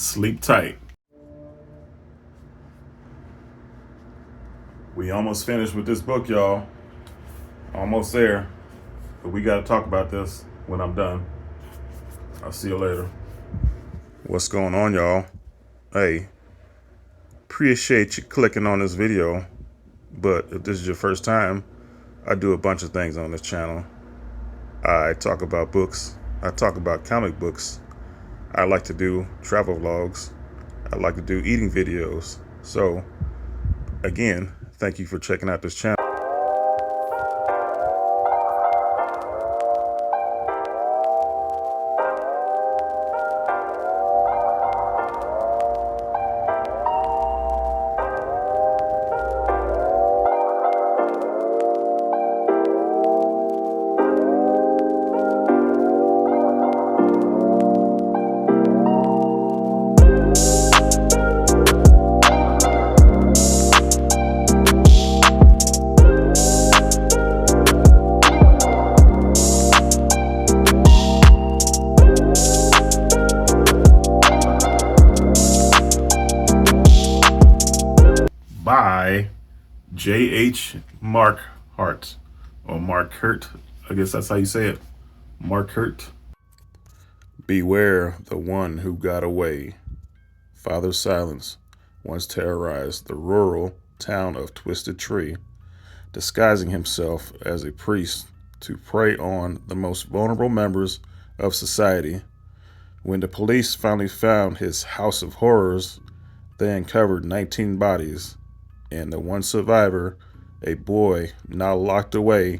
Sleep tight. We almost finished with this book, y'all. Almost there. But we got to talk about this when I'm done. I'll see you later. What's going on, y'all? Hey, appreciate you clicking on this video. But if this is your first time, I do a bunch of things on this channel. I talk about books. I talk about comic books. I like to do travel vlogs. I like to do eating videos. So, again, thank you for checking out this channel. By J.H. Markert, or Markert, I guess that's how you say it, Markert. Beware the one who got away. Father Silence once terrorized the rural town of Twisted Tree, disguising himself as a priest to prey on the most vulnerable members of society. When the police finally found his house of horrors, they uncovered 19 bodies, and the one survivor, a boy now locked away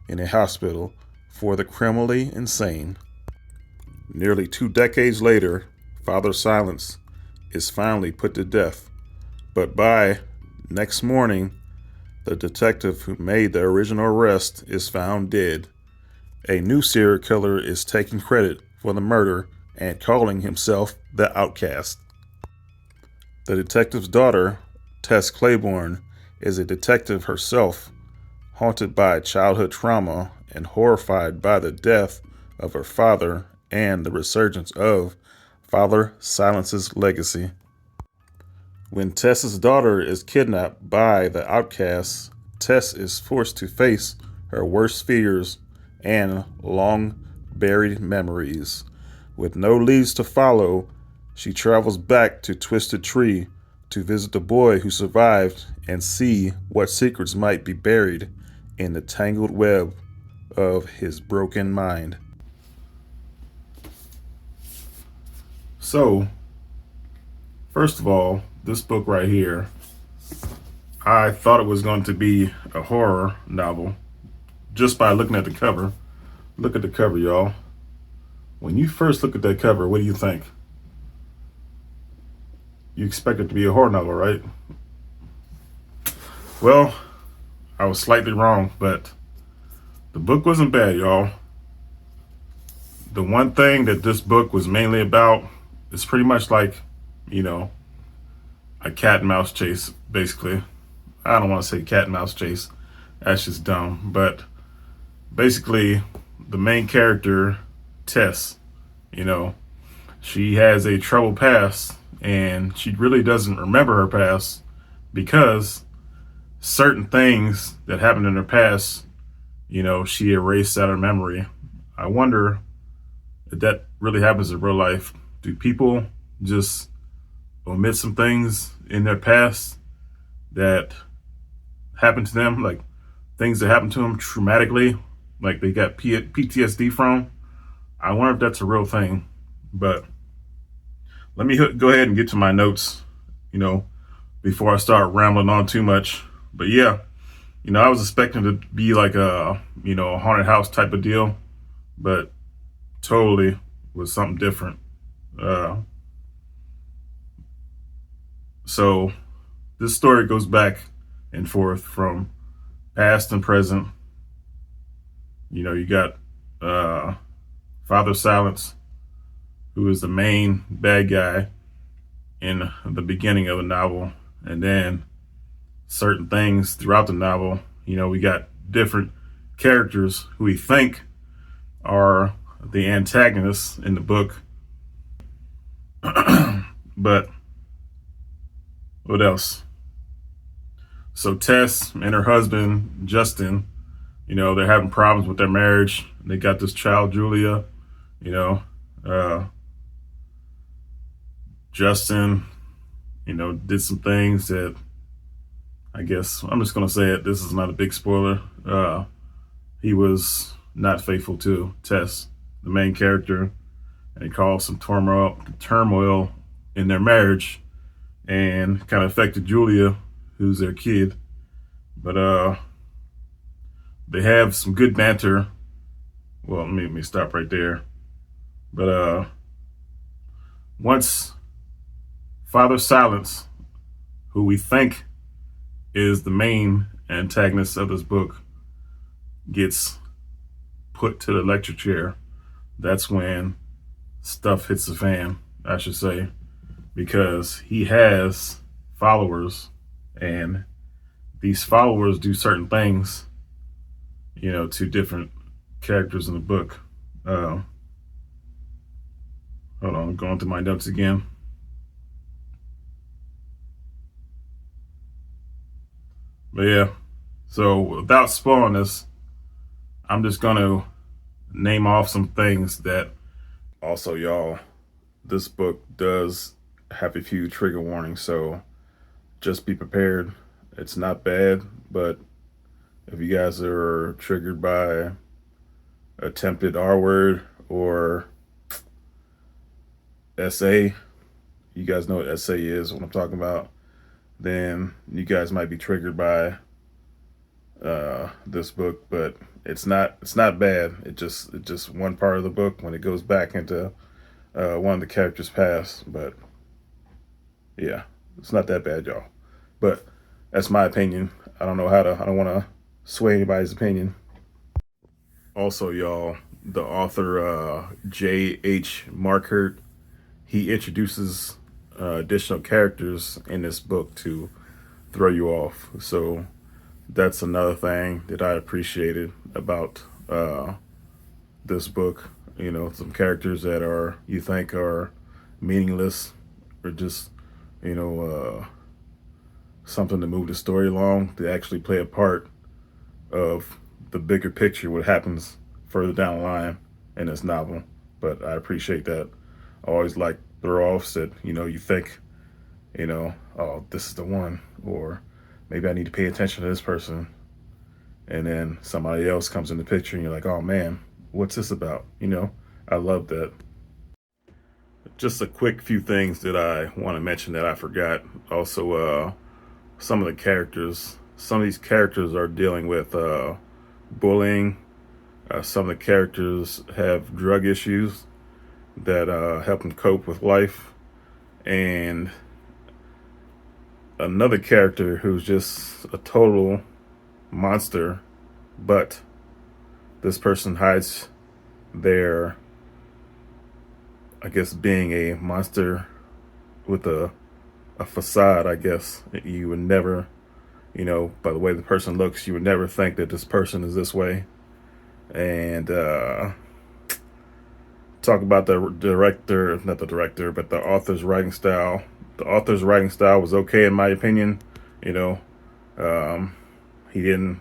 in a hospital for the criminally insane. Nearly 2 decades later, Father Silence is finally put to death, but by next morning, the detective who made the original arrest is found dead. A new serial killer is taking credit for the murder and calling himself the Outcast. The detective's daughter, Tess Claiborne, is a detective herself, haunted by childhood trauma and horrified by the death of her father and the resurgence of Father Silence's legacy. When Tess's daughter is kidnapped by the Outcasts, Tess is forced to face her worst fears and long-buried memories. With no leads to follow, she travels back to Twisted Tree to visit the boy who survived and see what secrets might be buried in the tangled web of his broken mind. So, first of all, this book right here, I thought it was going to be a horror novel just by looking at the cover. Look at the cover, y'all. When you first look at that cover, what do you think? You expect it to be a horror novel, right? Well, I was slightly wrong, but the book wasn't bad, y'all. The one thing that this book was mainly about is pretty much like, a cat and mouse chase, basically. I don't want to say cat and mouse chase. That's just dumb. But basically, the main character, Tess, she has a troubled past, and she really doesn't remember her past because certain things that happened in her past, she erased out of memory. I wonder if that really happens in real life. Do people just omit some things in their past that happened to them, like things that happened to them traumatically, like they got PTSD from? I wonder if that's a real thing. But let me go ahead and get to my notes, before I start rambling on too much. But yeah, I was expecting to be like a haunted house type of deal, but totally was something different. So this story goes back and forth from past and present. You got Father Silence, who is the main bad guy in the beginning of the novel, and then certain things throughout the novel. We got different characters who we think are the antagonists in the book. But what else? So Tess and her husband, Justin, they're having problems with their marriage. They got this child, Julia. You know, uh, Justin, did some things that I guess I'm just going to say it. This is not a big spoiler. He was not faithful to Tess, the main character, and he caused some turmoil in their marriage and kind of affected Julia, who's their kid. But they have some good banter. Well, let me stop right there. But once Father Silence, who we think is the main antagonist of this book, gets put to the electric chair, that's when stuff hits the fan, I should say, because he has followers, and these followers do certain things, to different characters in the book. Hold on, I'm going through my notes again. But yeah, so without spoiling this, I'm just going to name off some things that also, y'all, this book does have a few trigger warnings, so just be prepared. It's not bad, but if you guys are triggered by attempted R word or SA, you guys know what SA is, what I'm talking about, then you guys might be triggered by this book. But it's not bad. It's just one part of the book when it goes back into one of the characters' past. But yeah, it's not that bad, y'all. But that's my opinion. I don't want to sway anybody's opinion. Also, y'all, the author J.H. Markert, he introduces additional characters in this book to throw you off. So that's another thing that I appreciated about this book. Some characters that you think are meaningless or just something to move the story along, to actually play a part of the bigger picture, what happens further down the line in this novel. But I appreciate that. I always like throw offs that you think oh, this is the one, or maybe I need to pay attention to this person, and then somebody else comes in the picture and you're like, oh man, what's this about? I love that. Just a quick few things that I want to mention that I forgot. Also, some of the characters, some of these characters are dealing with bullying. Some of the characters have drug issues that help them cope with life. And another character who's just a total monster, but this person hides their, I guess, being a monster with a facade, I guess. You would never, by the way the person looks, you would never think that this person is this way. And talk about the director, not the director, but the author's writing style. The author's writing style was okay in my opinion. He didn't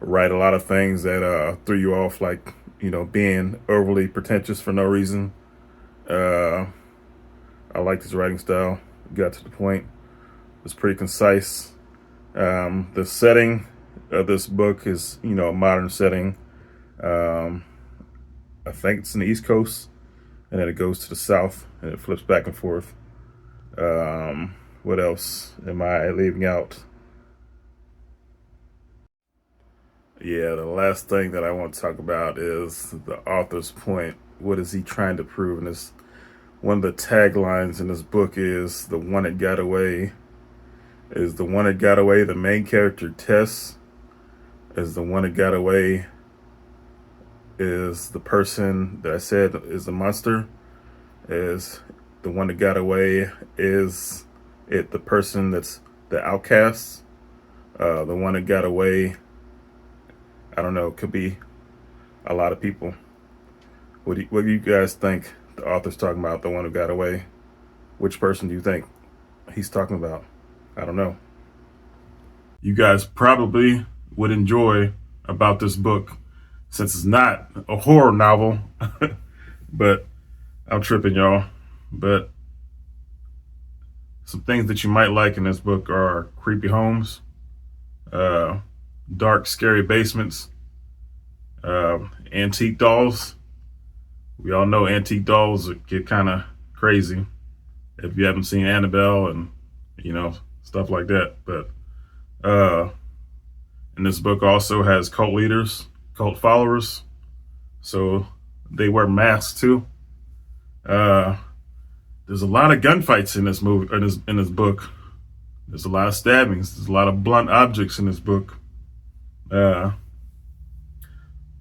write a lot of things that threw you off, like being overly pretentious for no reason. I liked his writing style. Got to the point. It was pretty concise. The setting of this book is a modern setting. I think it's in the East Coast, and then it goes to the South, and it flips back and forth. What else am I leaving out? Yeah, the last thing that I want to talk about is the author's point. What is he trying to prove? And this, one of the taglines in this book is the one that got away. Is the one that got away the main character, Tess? Is the one that got away is the person that I said is a monster? Is the one that got away, is it the person that's the outcast? The one that got away, I don't know, could be a lot of people. What do you guys think the author's talking about, the one who got away? Which person do you think he's talking about? I don't know. You guys probably would enjoy about this book, since it's not a horror novel. But I'm tripping, y'all. But some things that you might like in this book are creepy homes, dark, scary basements, antique dolls. We all know antique dolls get kind of crazy if you haven't seen Annabelle and, stuff like that. But and this book also has cult leaders, cult followers. So they wear masks too. There's a lot of gunfights in this movie, in this book. There's a lot of stabbings. There's a lot of blunt objects in this book.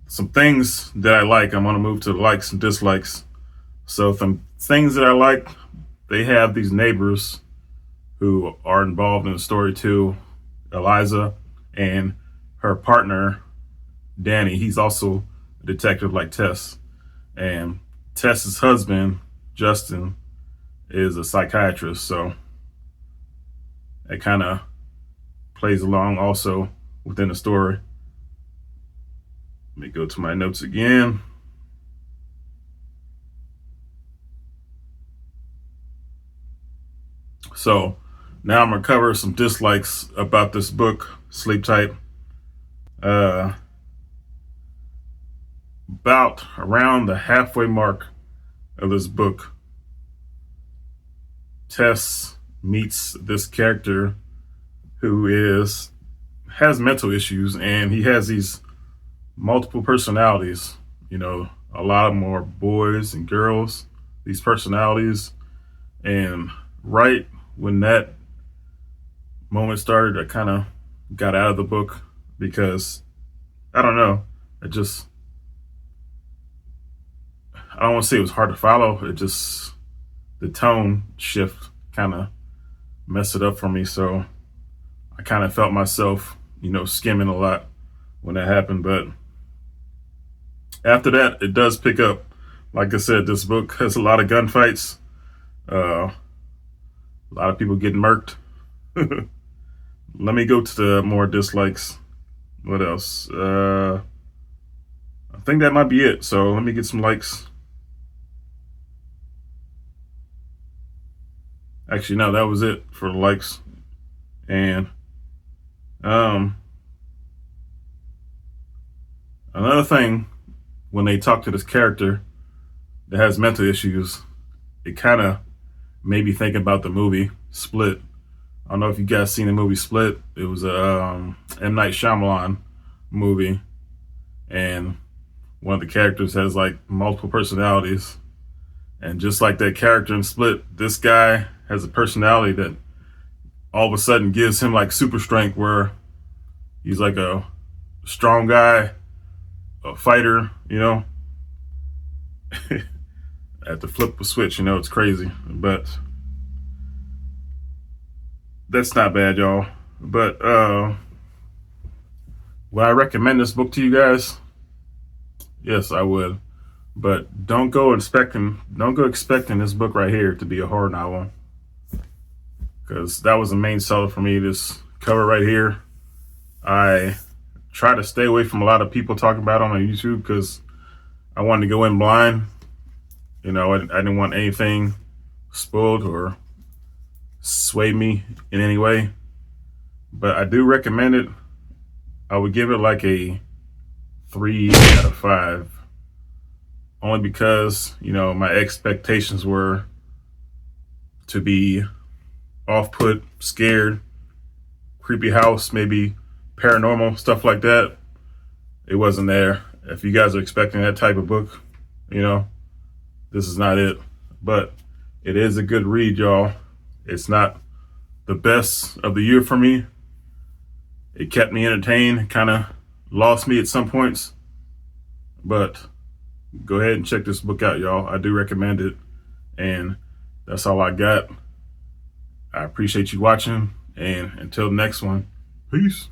Some things that I like. I'm gonna move to the likes and dislikes. So some things that I like, they have these neighbors who are involved in the story too. Eliza and her partner, Danny. He's also a detective like Tess. And Tess's husband, Justin, is a psychiatrist. So it kind of plays along also within the story. Let me go to my notes again. So now I'm gonna cover some dislikes about this book, Sleep Tight. About around the halfway mark of this book, Tess meets this character who has mental issues, and he has these multiple personalities. A lot more boys and girls, these personalities. And right when that moment started, I kind of got out of the book because I don't know. I don't want to say it was hard to follow. The tone shift kind of messed it up for me. So I kind of felt myself, skimming a lot when that happened. But after that, it does pick up. Like I said, this book has a lot of gunfights, a lot of people getting murked. Let me go to the more dislikes. What else? I think that might be it. So let me get some likes. Actually, no, that was it for the likes. And another thing, when they talk to this character that has mental issues, it kind of made me think about the movie Split. I don't know if you guys seen the movie Split. It was a M. Night Shyamalan movie, and one of the characters has like multiple personalities. And just like that character in Split, this guy has a personality that all of a sudden gives him like super strength, where he's like a strong guy, a fighter, I have to flip a switch, it's crazy. But that's not bad, y'all. But would I recommend this book to you guys? Yes, I would. But don't go expecting this book right here to be a horror novel, because that was the main seller for me. This cover right here, I try to stay away from a lot of people talking about it on YouTube, because I wanted to go in blind. I didn't want anything spoiled or sway me in any way. But I do recommend it. I would give it like a 3 out of 5. Only because, my expectations were to be off-put, scared, creepy house, maybe paranormal, stuff like that. It wasn't there. If you guys are expecting that type of book, this is not it. But it is a good read, y'all. It's not the best of the year for me. It kept me entertained, kind of lost me at some points. But go ahead and check this book out, y'all. I do recommend it. And that's all I got. I appreciate you watching. And until the next one, peace.